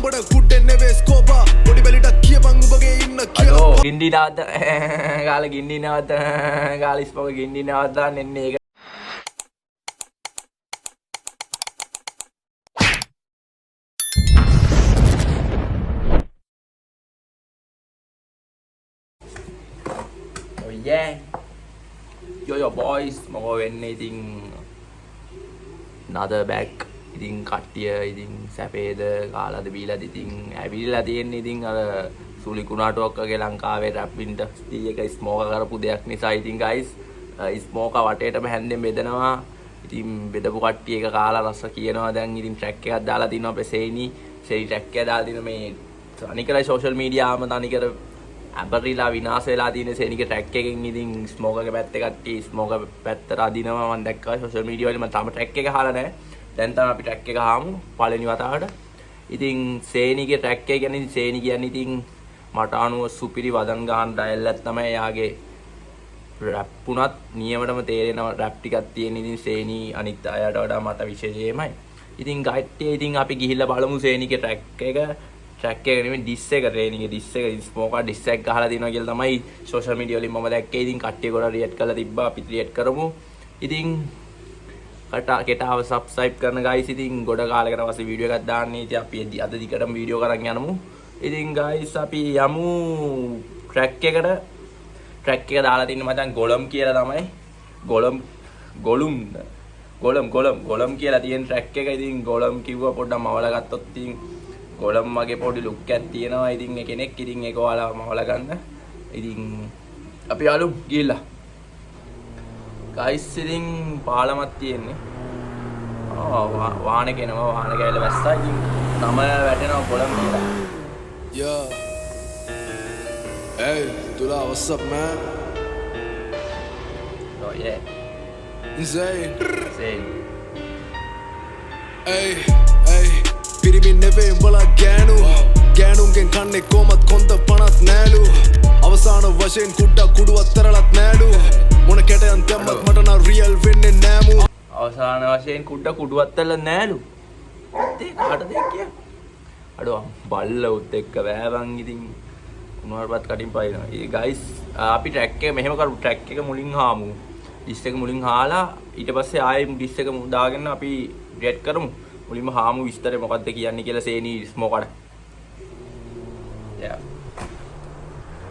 උඹට කුඩේ නෙවේ ස්කෝපා පොඩි බැලිට කියපන් උඹගේ ඉන්න කියලා ගින්ඩි නවත්ත ගාලා ගින්ඩි නවත්ත ගාලා ස්පෝක ගින්ඩි නවත්තන්න එන්නේ ඒක yeah yo boys මොකෝ වෙන්නේ ඉතින් another back ඉතින් කට්ටිය ඉතින් සැපේද කාලාද බීලාද ඉතින් ඇවිල්ලා තියෙන්නේ ඉතින් අර සුලි කුණාටුවක් වගේ ලංකාවේ රැප් ඉන්ඩස්ට්‍රි එක ස්මෝක කරපු දෙයක් නිසා ඉතින් guys ස්මෝක වටේටම හැන්දෙන් බෙදනවා ඉතින් බෙදපු කට්ටිය එක කාලා රස කියනවා දැන් ඉතින් ට්‍රැක් එකක් දාලා තිනවා අපේ සේනි ට්‍රැක් එක දාලා තිනවා මේ තනිකර සෝෂල් මීඩියාම තනිකර අපරිලා විනාශ වෙලා තියෙන සේනික ට්‍රැක් එකකින් ඉතින් ස්මෝකගේ පැත්තේ කට්ටිය ස්මෝක පැත්තට අදිනවා මම දැක්කා සෝෂල් මීඩියා වල මම තාම ට්‍රැක් එක අහලා නැහැ දැන් තමයි අපි ට්‍රැක් එක අහමු පළවෙනි වතාවට ඉතින් සේනිගේ ට්‍රැක් එක කියන්නේ සේනි කියන්නේ ඉතින් මට අනුව සුපිරි වදන් ගන්න ඩයල් එකක් තමයි එයාගේ රැප් උනත් නියමටම තේරෙන රැප් ටිකක් තියෙන ඉතින් සේනි අනිත් අයට වඩා මට විශේෂයෙන්මයි ඉතින් ගයිට්ටේ ඉතින් අපි ගිහිල්ලා බලමු සේනිගේ ට්‍රැක් එක නෙමෙයි ඩිස් එක රේනිගේ ඩිස් එක ස්මෝකා ඩිස් එක ගහලා දිනවා කියලා තමයි සෝෂල් මීඩියා වලින් මම දැක්කේ ඉතින් කට්ටිය ගොඩක් රියැක්ට් කරලා තිබ්බා අපිත් රියැක්ට් කරමු ඉතින් කෙටාව සබ්ස්ක්‍රයිබ් කරන guys ඉතින් ගොඩ කාලයකට පස්සේ වීඩියෝ එකක් දාන්නේ ඉතින් අපි අද දිගටම වීඩියෝ කරන් යනමු ඉතින් guys අපි යමු ට්‍රැක් එක දාලා තින්නේ මචං ගොලම් කියලා තමයි ගොලම් කියලා තියෙන ට්‍රැක් එක ඉතින් ගොලම් කිව්වා පොඩ්ඩක් මවලා ගත්තොත් ඉතින් ගොලම් වගේ පොඩි ලුක් එකක් තියෙනවා ඉතින් ඒ කෙනෙක් ඉතින් ඒක ඔයාලා මවලා ගන්න ඉතින් අපි යාළු ගිහිල්ලා guys ඉතින් පාලමක් තියෙන්නේ වාහන කෙනවා වාහන ගෑල වැස්සා ඉතින් තම වැටෙනවා ගොලම් කියලා yeah hey Dula what's up man oh yeah insane hey පිරිමින් නෙවේ උඹලා ගෑනුන්ගෙන් කන්නේ කොමත් කොන්ද පනත් නෑලු අවසාන වශයෙන් කුඩ්ඩක් කුඩුවත් තරලත් නෑලු මොන කැටයන් දැම්මත් මට නම් රියල් වෙන්නේ නෑමු අවසාන වශයෙන් කුඩුවත් තරලත් නෑලු ඒ කාටද කිය අඩෝ බල්ල උත් එක්ක වෑවන් ඉතින් උනාරපත් කටින් පයින්නවා ඒ ගයිස් අපි ට්‍රැක් එක මෙහෙම කරමු ට්‍රැක් එක මුලින් හාමු ඩිස් එක මුලින් හාලා ඊට පස්සේ ආයෙ ඩිස් එක දාගෙන අපි රියැක්ට් කරමු මුලින්ම හාමු විස්තරේ මොකක්ද කියන්නේ කියලා සේනි ස්මෝකඩ යා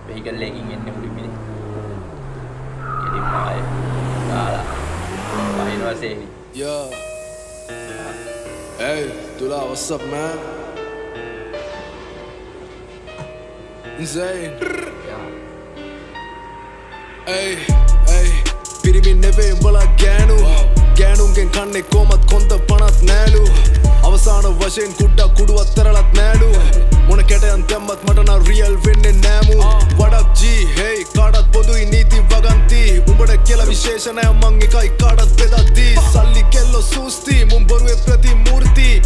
වෙහිකල් එකකින් එන්නේ මුලින්ම කෙලින්ම ආයෙ දාලා වහිනවා සේනි yeah hey Dula what's up man insane yeah hey පිරිමින් නෙවේ උඹලා ගෑනුන්ගෙන් කන්නේ කොමත් කොන්ද පනත් නෑලු අවසාන වශයෙන් කුඩ්ඩක් කුඩුවත් තරලත් නෑලු මොන කැටයන් දැම්මත් මට නම් රියල් වෙන්නේ නෑමු වඩක් ජී hey කාටත් පොදුයි නීති වගන්ති උඹට කියලා විශේෂ නෑ මං එකයි කාටත් බෙදද්දී සල්ලි කෙල්ලෝ සූස්ති මුන් බොරුවේ ප්‍රතිමූර්ති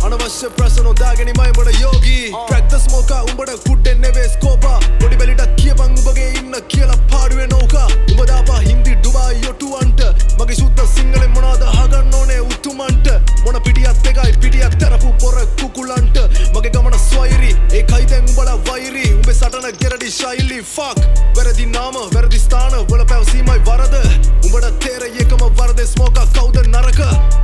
අනවශ්‍ය ප්‍රශ්න දාගෙනමයි උඹට යෝගී ට්‍රැක් ද ස්මෝකා උඹට කුඩේ නෙවේ ස්කෝපා පොඩි බැලිට කියපන් උඹගේ ඉන්න කියලා පාඩුවේ නෝකා උඹ දාපා හින්දි ඩුබායි යොටුවන්ට මගේ සුද්ද සිංහලෙන් මොනවද අහගන්න ඕනේ උතුමන්ට මොන පිටියත් එකයි පිටියක් තරපු පොර කුකුලන්ට මගේ ගමන ස්වෛරි ඒකයි දැන් උඹලා වෛරි උඹේ සටන ගෙරඩි ශෛලි ෆක් වැරදි නාම වැරදි ස්ථාන වල පැවසීමයි වරද උඹට තේරෙයි එකම වරදේ ස්මෝකා කවුද නරක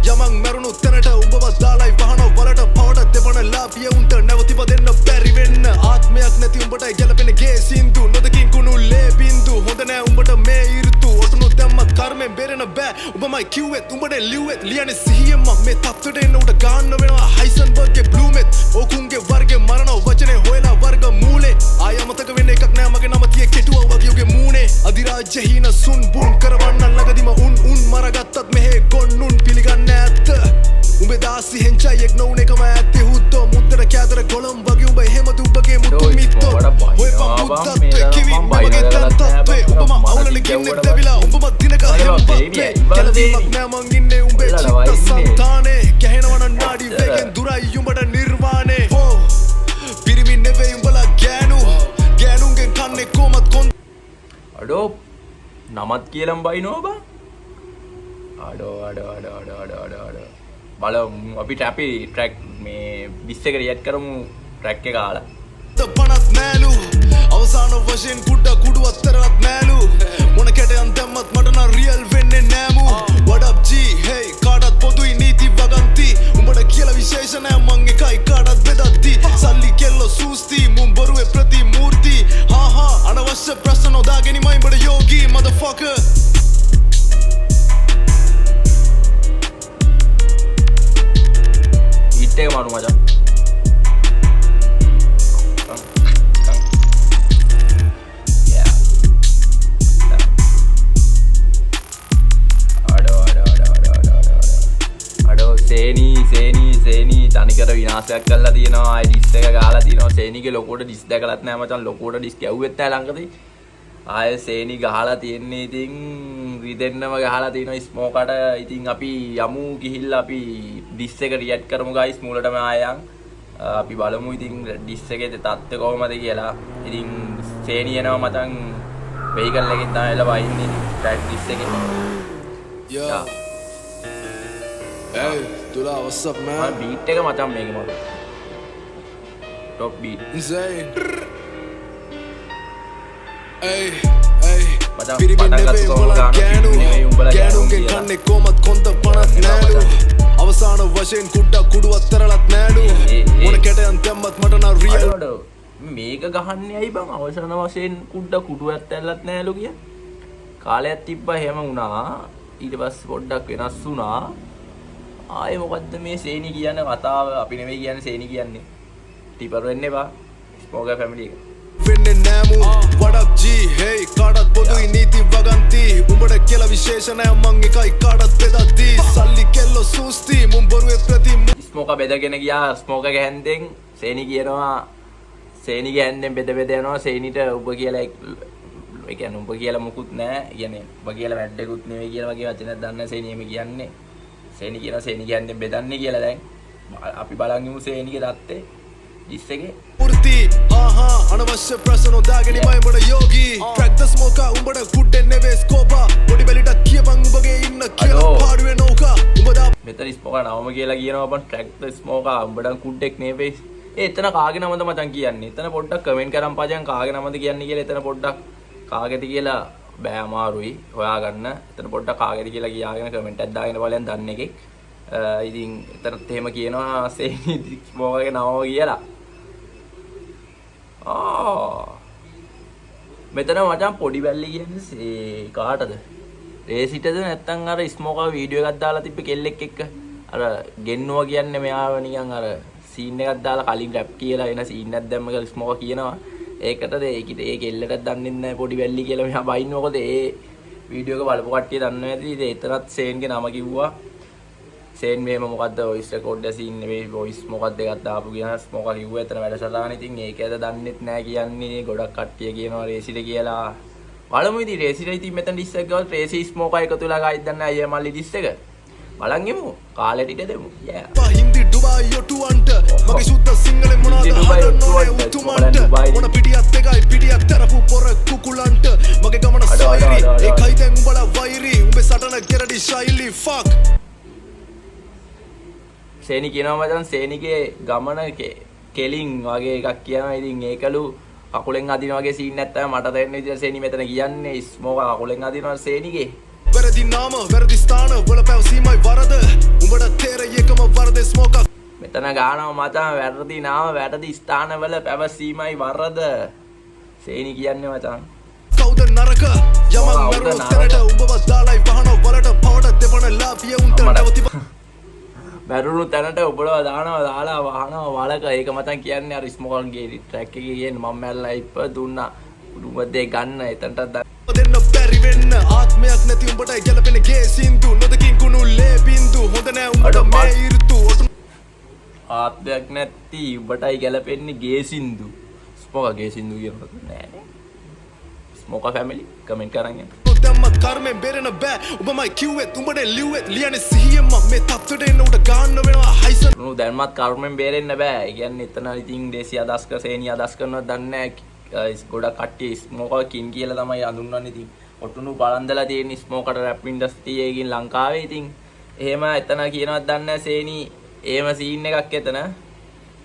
යමන් මරුණු තැනට උඹව දාලයි වහන වලට පවට දෙපණ ලාපිය උන්ට නැවතිප දෙන්න බැරි වෙන්න ආත්මයක් නැති උඹටයි ගැලපෙන ගේ සින්දු නොදකින් කුණු ලේ බින්දු හොඳ නෑ උඹට මේ ඉරුතු ඔටුනු දැම්මත් කර්මෙන් බේරෙන බෑ උඹමයි කිව්වෙත් උඹට ලිව්වෙත් ලියන්නේ සිහියෙන්ම මේ තත්ත්වයට එන්න උට ගන්න වෙනවා හයිසන්බර්ග්ගේ බ්ලූමෙත් ඕකුන්ගේ වර්ගේ මරණ වචනේ හොයලා වර්ග මූලේ ආය අමතක වෙන්න එකක් නෑ මගේ නම තියේ කෙටුවා වගේ උගේ මූනේ අධිරාජ්‍ය හීන සුන් බුන් කරවන්න ළඟදිම උන් මරගත්තත් මෙහෙ ගොන්නුන් පිළිගන්න ඇත්ත උඹේ දාසි හෙන්චයි එක් නොඋන එකම ඇත්තේ හුද්දෝ මුද්දට කෑදර ගොළම් වගේ උඹ එහෙම දුබ්බගේ මුතු මිත්තෝ ඔය පම් බුද්ධත්වේ කිවි මගේ තත්ත්වේ උඹම අවුලන කින්නේ දෙවිලා උඹම දිනක හෙම්පත්වේ කැලදීමක් නෑ මං ඉන්නේ උඹේ චිත්ත සන්තානේ ගැහෙනවන නාඩි වේගෙන් දුරයි උඹට නිර්වාණේ පිරිමින් නෙවෙයි උඹලා ගෑනුන්ගෙන් කන්නේ කොමත් කොන් අඩෝ නමත් කියලම් බයිනෝ බා අඩෝ බලමු අපිට අපි ට්‍රැක් මේ 20 එක රියැක්ට් කරමු ට්‍රැක් එක අහලා. පනත් නෑලු අවසාන වශයෙන් කුඩ කුඩු අත්තරත් නෑලු මොන කැටයන් දැම්මත් මට නම් රියල් වෙන්නේ නෑමු what up G hey කාටත් පොදුයි නීති වගන්ති උඹට කියලා විශේෂ නෑ මං එකයි කාටත් බෙදද්දි සල්ලි කෙල්ල සූස්ති මුන් බොරුවේ ප්‍රතිමූර්ති හා අනවශ්‍ය ප්‍රශ්න නොදාගෙනමයි උඹට යෝගී motherfucker හිට් එක මරු මචං. සේනී තනිකර විනාශයක් කරලා තියෙනවා. ආයි ඩිස් එක ගහලා තියෙනවා. සේනීගේ ලොකුවට ඩිස් දැකලත් නැහැ මචං. ලොකුවට ඩිස් ගැව්වෙත් නැහැ ළඟදී. ආය සේනී ගහලා තියෙන්නේ ඉතින් රිදෙන්නම ගහලා තියෙනවා ස්මෝකට. ඉතින් අපි යමු ගිහිල්ලා අපි ඩිස් එක රියැක්ට් කරමු ගයිස්. මූලටම ආයන් අපි බලමු ඉතින් ඩිස් එකේ තත්ත්වය කොහොමද කියලා. ඉතින් සේනී එනවා මචං. වෙහිකල් එකෙන් තමයි එලා වයින්නේ ට්‍රැක් ඩිස් එකේ. yeah hey Dula, what's up man? Beat එක මචං මේකේ මම. Top beat. Insane. Hey, පිරිමින් නෙවෙයි උඹලා ගෑනු. ගෑනුන්ගෙන් කන්නේ කොමත් කොන්ද පනත් නෑලු. අවසාන වශයෙන් කුඩ කුඩු අත්තරලත් නෑලු. මොන කැටයන් දැම්මත් මට නම් රියල්. මේක ගහන්නේ ඇයි බං අවසාන වශයෙන් කුඩ කුඩු අත්තරලත් නෑලු කිය. කාලයක් තිබ්බා එහෙම වුණා. ඊට පස්සේ පොඩ්ඩක් වෙනස් වුණා. ආයේ මොකද්ද මේ සේනි කියන කතාව අපි නෙවෙයි කියන්නේ සේනි කියන්නේ ටිපර් වෙන්න එපා ස්මෝකර් ෆැමිලි එක වෙන්නේ නෑමු what up G hey කාටත් පොදුයි නීති වගන්ති උඹට කියලා විශේෂ නෑ මං එකයි කාටත් බෙදද්දි සල්ලි කෙල්ල සූස්ති මුන් බොරුවේ ස්මෝකර් බෙදගෙන ගියා ස්මෝකර් ගැහන්දෙන් සේනි කියනවා සේනි ගැහන්දෙන් බෙද යනවා සේනිට ඔබ කියලා ඒ කියන්නේ ඔබ කියලා මුකුත් නෑ කියන්නේ ඔබ කියලා වැඩකුත් නෙවෙයි කියලා වගේ වචනයක් දන්න සේනි එමෙ කියන්නේ සේනි කියන සේනි කියන්නේ බෙදන්නේ කියලා දැන් අපි බලන් ඉමු සේනිගේ தත්තේ 20 එකේ මූර්ති අනවශ්‍ය ප්‍රශ්න නොදාගෙනමයි උඹට යෝගී ට්‍රැක් ද ස්මෝකර් උඹට කුඩේ නෙවෙයි ස්කෝපා පොඩි බැලිට කියපන් උඹගේ ඉන්න කියලා පාඩුවේ නෝකා උඹ දා මෙතන ස්මෝකර් නවම කියලා කියනවා බං ට්‍රැක් ද ස්මෝකර් උඹට කුඩෙක් නෙවෙයි එතන කාගේ නමද මචං කියන්නේ එතන පොඩ්ඩක් කමෙන්ට් කරන් පාජන් කාගේ නමද කියන්නේ කියලා එතන පොඩ්ඩක් කාගේද කියලා බෑ අමාරුයි හොයාගන්න. එතන පොඩ්ඩක් කාගේද කියලා කියාගෙන කමෙන්ට් එකක් දාගෙන බලයන් දන්න එකෙක්. ඉතින් එතනත් එහෙම කියනවා සේනි ස්මෝකර්ගේ නම කියලා. මෙතන මචං පොඩි බැල්ලි කියන්නේ කාටද? රේසිටද නැත්නම් අර ස්මෝකර් වීඩියෝ එකක් දාලා තිබ්බ කෙල්ලෙක් එක්ක අර ගෙන්නවා කියන්නේ මෙයාව නිකන් අර සීන් එකක් දාලා කලින් රැප් කියලා එන සීන් එකක් දැම්ම කියලා ස්මෝකර් කියනවා. ඒකටද ඒකිට ඒ කෙල්ලට දන්නේ නැහැ පොඩි වැල්ලි කියලා මෙහා බයින්න මොකද ඒ වීඩියෝ එක බලපු කට්ටිය දන්නවා ඇති ඉතින් එතරම් සේන්ගේ නම කිව්වා සේන් මේම මොකද්ද වොයිස් රෙකෝඩ් එක සීන් නෙවෙයි වොයිස් මොකක්ද එකක් දාපු කියන මොකක් කිව්වා එතන වැඩසටහන ඉතින් ඒකද දන්නෙත් නැහැ කියන්නේ ගොඩක් කට්ටිය කියනවා රේසිට කියලා බලමු ඉතින් රේසිට ඉතින් මෙතන ඩිස් එක ගාව රේසි ස්මෝකර් එකතු වෙලා ගායිද දන්නේ අයියා මල්ලි ඩිස් එක බලන් ඉමු කාලෙට ඉඩ දෙමු හින්දි ඩුබායි යොටුවන්ට මගේ සුද්ධ සිංහලෙන් මොනවද හදන්නේ උතුමන්ට මොන පිටියත් එකයි පිටියක් තරපු පොර කුකුලන්ට මගේ ගමන සයිරි ඒකයි දැන් උඹලා වෛරි උඹේ සටන කෙරඩි ශෛලි ෆක් සේනි කියනවා මචං සේනිගේ ගමන කෙලින් වගේ එකක් කියනවා ඉතින් ඒකලු කකුලෙන් අදින වගේ සීන් එකක් තමයි මට තේරෙන විදිහට සේනි මෙතන කියන්නේ ස්මෝකර් කකුලෙන් අදිනවා සේනිගේ වැරදි නාම වැරදි ස්ථාන වල පැවසීමයි වරද උඹට තේරෙයි එකම වරද ස්මෝකර් මෙතන ගානවා මචං වැරදි නාම වැරදි ස්ථාන වල පැවසීමයි වරද සේනි කියන්නේ මචං කවුද නරක යමන් මරුණු තැනට උඹව දාලයි වහන වලට පවට දෙපණ ලාපිය උන්ට නැවති මරුණු තැනට ඔබලව දානවා දාලා වහනවා වලක ඒක මචං කියන්නේ අර ස්මෝකර්ගේ ට්‍රැක් එකේ කියන්නේ මම මැරලා ඉප්ප දුන්නා උඹදේ ගන්න එතනට දෙන්න බැරි වෙන්න ආත්මයක් නැති උඹට ගැලපෙන ගේ සින්දු නොදකින් කුණු ලේ බින්දු හොඳ නෑ උඹට මේ ඍතු ආත්මයක් නැති උඹටයි ගැලපෙන්නේ ගේ සින්දු ස්මෝකර් ගේ සින්දු කියනකොට නෑනේ ස්මෝකර් ෆැමිලි කමෙන්ට් කරන් යන්න දැම්මත් කර්මෙන් බේරෙන්න බෑ උඹමයි කිව්වෙත් උඹට ලිව්වෙත් ලියන්නේ සිහියෙන්ම මේ තත්ත්වයට එන්න උඩ ගන්න වෙනවා හයිසන් නු දැම්මත් කර්මෙන් බේරෙන්න බෑ ඒ කියන්නේ එතන ඉතින් දේශී අදස් කර සේනි අදස් කරනවත් දන්නේ නෑ ගොඩක් කට්ටිය ස්මෝකර් කින් කියලා තමයි හඳුන්වන්නේ ඉතින් ඔටුනු බලන්දලා තියෙන ස්මෝකර් රැප් ඉන්ඩස්ට්‍රි එකකින් ලංකාවේ ඉතින් එහෙම එතන කියනවත් දන්නේ නැහැ සේනි. එහෙම සීන් එකක් එතන.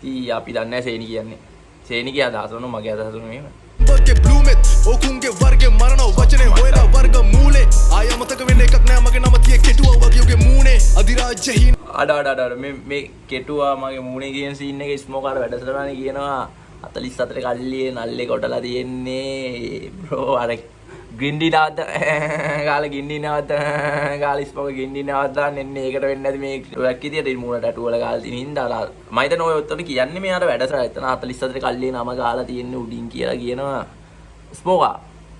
ඉතින් අපි දන්නේ නැහැ සේනි කියන්නේ. සේනිගේ අදහස උන මගේ අදහස උන මෙහෙම. වර්ගේ බ්ලූමෙත් ඕකුන්ගේ වර්ගේ මරණව වචනේ හොයලා වර්ග මූලේ ආය අමතක වෙන්න එකක් නෑ මගේ නම තියේ කෙටුවා වගේ උගේ මූනේ අධිරාජ්‍ය හින අඩ මේ කෙටුවා මගේ මූනේ කියන සීන් එකේ ස්මෝකර් වැඩසටහනේ කියනවා 44 කල්ලියේ නල්ලේ කොටලා තියෙන්නේ බ්‍රෝ අර ගින්ඩි නවත්ත ගාලා ගින්ඩි නවත්ත ගාලා ස්මෝක ගින්ඩි නවත්තන්න එන්නේ ඒකට වෙන්නේ නැති මේ ටැටුවක් විදියට මූණ ටැටු වල ගාලා තියෙන හින්දා මම හිතන ඔය ඔතන කියන්නේ මේ අර වැඩසටහන එතන 44 කල්ලියේ නම ගාලා තියෙන්නේ උඩින් කියලා කියනවා ස්මෝකා.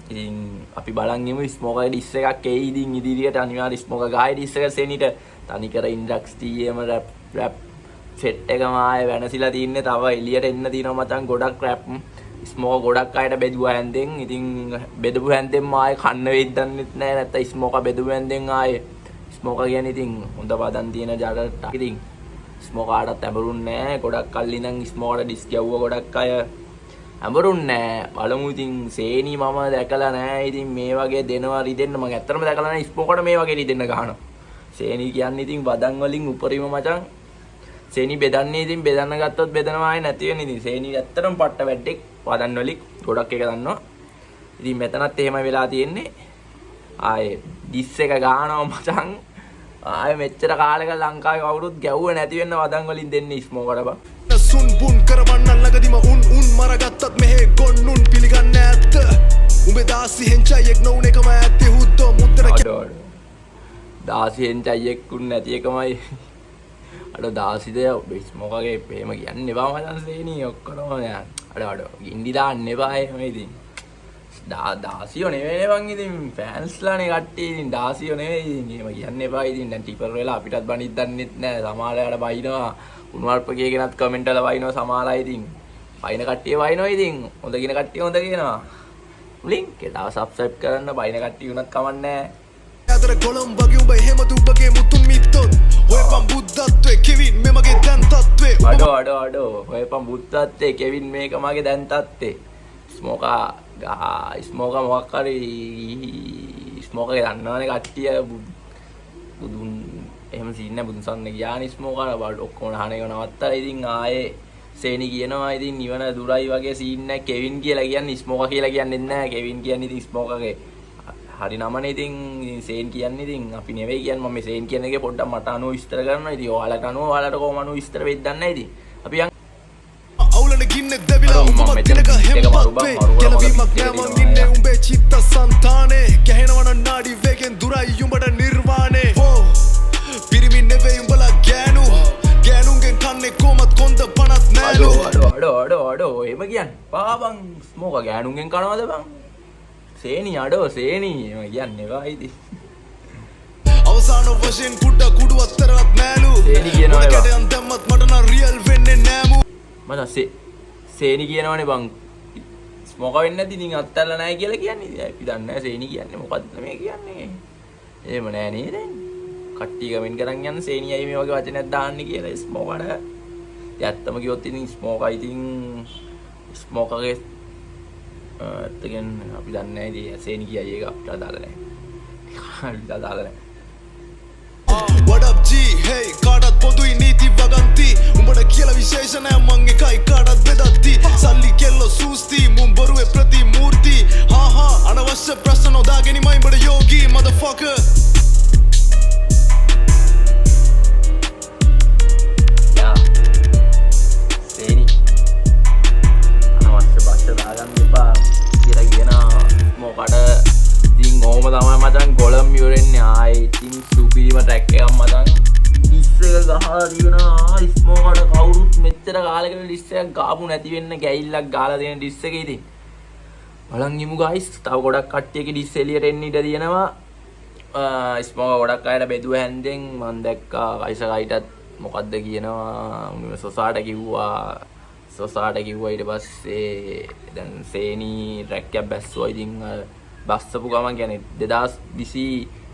ඉතින් අපි බලන් ඉමු ස්මෝකගේ ඩිස් එකක් එයි ඉතින් ඉදිරියට අනිවාර්ය ස්මෝකා ගායි ඩිස් එක සෙනිට තනිකර ඉන්ඩක්ස් TM රැප් සෙට් එකම ආයේ වෙනසිලා තින්නේ තව එළියට එන්න තියෙනවා මචං ගොඩක් රැප් ස්මෝක ගොඩක් අයට බෙදුවා හැන්දෙන් ඉතින් බෙදපු හැන්දෙන් ආයේ කන්න වෙයිද දන්නෙත් නැහැ නැත්නම් ස්මෝක බෙදපු හැන්දෙන් ආයේ ස්මෝක කියන්නේ ඉතින් හොඳ පදන් තියෙන ජඩට ඉතින් ස්මෝකාටත් ඇඹරුන්නේ නැහැ ගොඩක් කල්ලි නම් ස්මෝකට ඩිස් ගැව්වා ගොඩක් අය ඇඹරුන්නේ නැහැ බලමු ඉතින් සේනි මම දැකලා නැහැ ඉතින් මේ වගේ දෙනවා රිදෙන්න මම ඇත්තටම දැකලා නැහැ ස්මෝකට මේ වගේ රිදෙන්න ගහනවා සේනි කියන්නේ ඉතින් වදන් වලින් උපරිම මචං සේනි බෙදන්නේ ඉතින් බෙදන්න ගත්තොත් බෙදනවා ආයේ නැති වෙන ඉතින් සේනි ඇත්තටම පට්ට වැඩෙක් වදන් වලින් ගොඩක් එක දන්නවා ඉතින් මෙතනත් එහෙම වෙලා තියෙන්නේ ආයේ ඩිස් එක ගහනවා මචං ආයේ මෙච්චර කාලෙක ලංකාවේ කවුරුත් ගැව්ව නැති වෙන්න වදන් වලින් දෙන්නේ ස්මෝකට බා සුන් බුන් කරවන්න ළඟදිම උන් මරගත්තත් මෙහෙ ගොන්නුන් පිළිගන්න ඇත්ත උඹේ දාසි හෙන්චයියෙක් නොඋන එකම ඇත්තේ හුද්දෝ මුද්දර දාසි හෙන්චයියෙක් උන් නැති එකමයි අඩ දාසිද ස්මෝකගේ ප්‍රේම කියන්න එපා මචං සේනි ඔක්කොම අඩ ගින්ඩි දාන්න එපා එහෙම ඉතින් දාසියෝ නෙවෙයි බං ඉතින් ෆෑන්ස්ලානේ කට්ටිය ඉතින් දාසියෝ නෙවෙයි ඉතින් එහෙම කියන්න එපා ඉතින් දැන් ටිපර් වෙලා අපිටත් බනින්න දන්නෙත් නැහැ සමහරලාට බයිනවා උණුවල්ප කියගෙනත් කමෙන්ට් වල වයින්නවා සමහර අය ඉතින් වයින් කට්ටිය වයින්නවා ඉතින් හොඳ කියන කට්ටිය හොඳ කියනවා ලින්ක් එක සබ්ස්ක්‍රයිබ් කරන්න බයින කට්ටිය උනත් කමන්නේ නැහැ අතර කොළඹ වගේ උඹ එහෙම දුබ්බගේ මුතුන් මිත්තොත් ඔයපම් බුද්ධත්වේ කෙවින් මේ මගේ දැන් තත්වේ අඩ ඔයපම් බුද්ධත්වේ කෙවින් මේක මගේ දැන් තත්වේ ස්මෝකා මොකක් හරි ස්මෝකගේ දන්නවනේ කට්ටිය බුදුන් එහෙම සීන් නැහැ බුදුන් සන්න ගියානේ ස්මෝකා බල් ඔක්කොම අහන එක නවත්තලා ඉතින් ආයේ සේනි කියනවා ඉතින් නිවන දුරයි වගේ සීන් නැහැ කෙවින් කියලා කියන්නේ ස්මෝකා කියලා කියන්නේ නැහැ කෙවින් කියන්නේ ඉතින් ස්මෝකාගේ හරි නමනේ ඉතින් සේන් කියන්නේ ඉතින් අපි නෙවෙයි කියන්නේ මම සේන් කියන එකේ පොඩ්ඩක් මට අනුව විස්තර කරනවා ඉතින් ඔයාලට අනුව ඔයාලට කොහොම අනුව විස්තර වෙයිද දන්නේ නැහැ ඉතින් අපි යන් අවුලන ගින්නේ දෙවිලා උඹ දිනක හෙම්පත් වේ කෙලවීමක් නෑ මං ඉන්නේ උඹේ චිත්ත සංතානේ ගැහෙනවන නාඩි වේගෙන් දුරයි උඹට නිර්වාණේ පිරිමින් නෙවෙයි උඹලා ගෑනුන්ගෙන් කන්නේ කොමත් කොන්ද පනත් නෑලු අඩෝ එහෙම කියන්නේ පාබං ස්මෝක ගෑනුන්ගෙන් කනවද බං සේනි අඩෝ සේනි එහෙම කියන්නේ එපා ඉතින් අවසාන වශයෙන් කුඩු අතරවත් නෑලු සේනි කියනවා කැටයන් දැම්මත් මට නම් රියල් වෙන්නේ නෑමු මම සේනි කියනවනේ බං ස්මෝක වෙන්නේ නැති ඉතින් අත්තල්ලා නැහැ කියලා කියන්නේ ඉතින් අපි දන්නේ නැහැ සේනි කියන්නේ මොකද්ද මේ කියන්නේ එහෙම නෑ නේද කට්ටිය කමෙන්ට් කරන් යන සේනියයි මේ වගේ වචනයක් දාන්නේ කියලා ස්මෝකට ඇත්තම කිව්වොත් ඉතින් ස්මෝකයි ඉතින් ස්මෝකගේ ඇත්තගෙන් අපි දන්නේ නැහැ ඉතින් සේනි කියයි ඒක අපිට අදාළ නැහැ අපිට අදාළ නැහැ what up G hey කාටත් පොදුයි නීති වගන්ති උඹට කියලා විශේෂ නෑ මං එකයි කාටත් බෙදත්ති සල්ලි කෙල්ලෝ සූස්ති මුම් බොරුවේ ප්‍රතිමූර්ති හා අනවශ්‍ය ප්‍රශ්න නොදාගෙනමයි උඹට යෝගී motherfucker ගොලම් යුරෙන්නේ ආයේ ඉතින් සුපිරිම ට්‍රැක් එකක් මචං ඩිස් එක ගහලා දිනනවා ස්මෝකට කවුරුත් මෙච්චර කාලෙකට ඩිස් එකක් ගාපු නැති වෙන්න ගැයිල්ලක් ගාලා දෙන ඩිස් එකේ ඉතින් බලන් ඉමු ගයිස් තව ගොඩක් කට්ටියගේ ඩිස් එළියට එන්න ඉඩ තියෙනවා ස්මෝක ගොඩක් අයට බෙදුව හැන්දෙන් මම දැක්කා කයිසකයිටත් මොකද්ද කියනවා සොසාට කිව්වා ඊට පස්සේ දැන් සේනි ට්‍රැක් එකක් බැස්සුවා ඉතින් බස්සපු ගමන් කියන්නේ 2025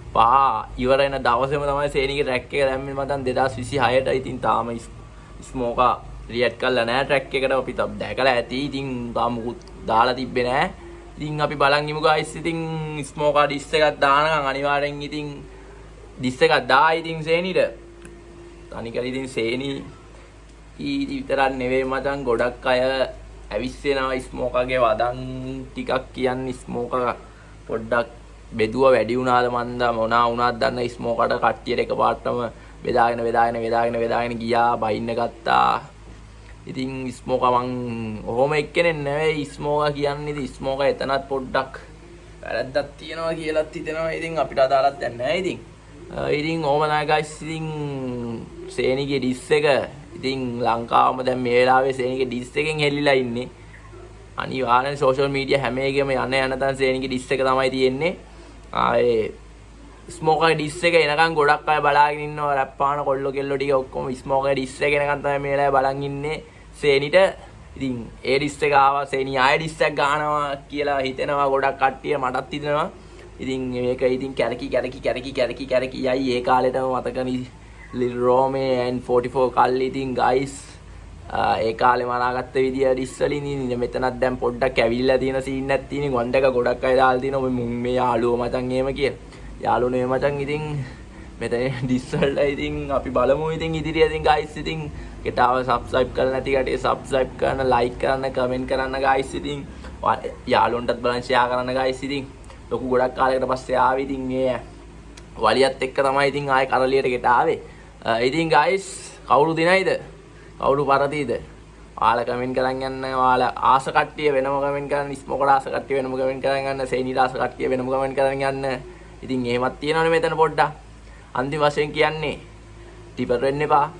ඉවර වෙන දවසේම තමයි සේනිගේ ට්‍රැක් එක දැම්මේ මතන් 2026ට ඉතින් තාම ස්මෝකා රියැක්ට් කරලා නැහැ ට්‍රැක් එකට අපි දැකලා ඇති ඉතින් තාම මුකුත් දාලා තිබ්බේ නැහැ ඉතින් අපි බලන් ඉමු ගයිස් ඉතින් ස්මෝකා ඩිස් එකක් දානකම් අනිවාර්යෙන් ඉතින් ඩිස් එකක් දා ඉතින් සේනිට තනිකර ඉතින් සේනි විතරක් නෙවෙයි මචං ගොඩක් අය ඇවිස්සෙනවා ස්මෝකගේ වදන් ටිකක් කියන්නේ ස්මෝක පොඩ්ඩක් බෙදුව වැඩි වුණාද මන්ද මොනා වුණාද දන්න ස්මෝකට කට්ටියට එකපාරටම බෙදාගෙන ගියා බයින්න ගත්තා. ඉතින් ස්මෝක මං ඔහොම එක්කෙනෙක් නෙවෙයි ස්මෝක කියන්නේ ඉතින් ස්මෝක එතනත් පොඩ්ඩක් වැරද්දක් තියෙනවා කියලාත් හිතෙනවා. ඉතින් අපිට අදාළක් දැන් නැහැ ඉතින්. ඉතින් ඕම නෑ guys ඉතින් සේනිගේ ඩිස් එක ඉතින් ලංකාවම දැන් මේ වෙලාවේ සේනිගේ ඩිස් එකෙන් හෙල්ලිලා ඉන්නේ. අනිවාර්යෙන් සෝෂල් මීඩියා හැම එකෙම යන තන් සේනිගේ ඩිස් එක තමයි තියෙන්නේ. ආයේ ස්මෝකගේ ඩිස් එක එනකන් ගොඩක් අය බලාගෙන ඉන්නවා රැප් පාන කොල්ලෝ කෙල්ලෝ ටික ඔක්කොම ස්මෝකගේ ඩිස් එක එනකන් තමයි මේ වෙලාවේ බලන් ඉන්නේ සේනිට. ඉතින් ඒ ඩිස් එක ආවා සේනි ආයෙ ඩිස් එකක් ගන්නවා කියලා හිතෙනවා ගොඩක් කට්ටිය මටත් හිතෙනවා. ඉතින් මේක ඉතින් කැරකි යයි ඒ කාලේටම මතකනේ Lil Rome and 44 කල්ලි ඉතින් guys ඒ කාලේ මනාගත්ත විදිය ඩිස් වලින් ඉතින් මෙතනත් දැන් පොඩ්ඩක් ඇවිල්ලා තියෙන සීන් එකක් තියෙන ගොන්ඩක ගොඩක් අය දාලා තියෙනවා මුන් මේ යාළුවෝ මචං එහෙම කියලා. යාළුවෝ නේ මචං ඉතින් මෙතන ඩිස් වල ඉතින් අපි බලමු ඉතින් ඉදිරිය ඉතින් guys ඉතින් ගෙටාව subscribe කරලා නැති කටේ subscribe කරන්න like කරන්න comment කරන්න guys ඉතින් යාළුවන්ටත් බලන්න share කරන්න guys ඉතින් ලොකු ගොඩක් කාලයකට පස්සේ ආවේ ඉතින් මේ වලියත් එක්ක තමයි ඉතින් ආයේ කරලියට ගෙට ආවේ. ඉතින් guys කවුරු දිනයිද? කවුරු පරදීද? ඔයාලා කමෙන්ට් කරන් යන්න. ඔයාලා ආස කට්ටිය වෙනම කමෙන්ට් කරන්න. ස්මෝකට ආස කට්ටිය වෙනම කමෙන්ට් කරන් යන්න. සේනිට ආස කට්ටිය වෙනම කමෙන්ට් කරන් යන්න. ඉතින් එහෙමත් තියෙනවනේ මෙතන පොඩ්ඩක්. අන්තිම වශයෙන් කියන්නේ ටිපර් වෙන්න එපා.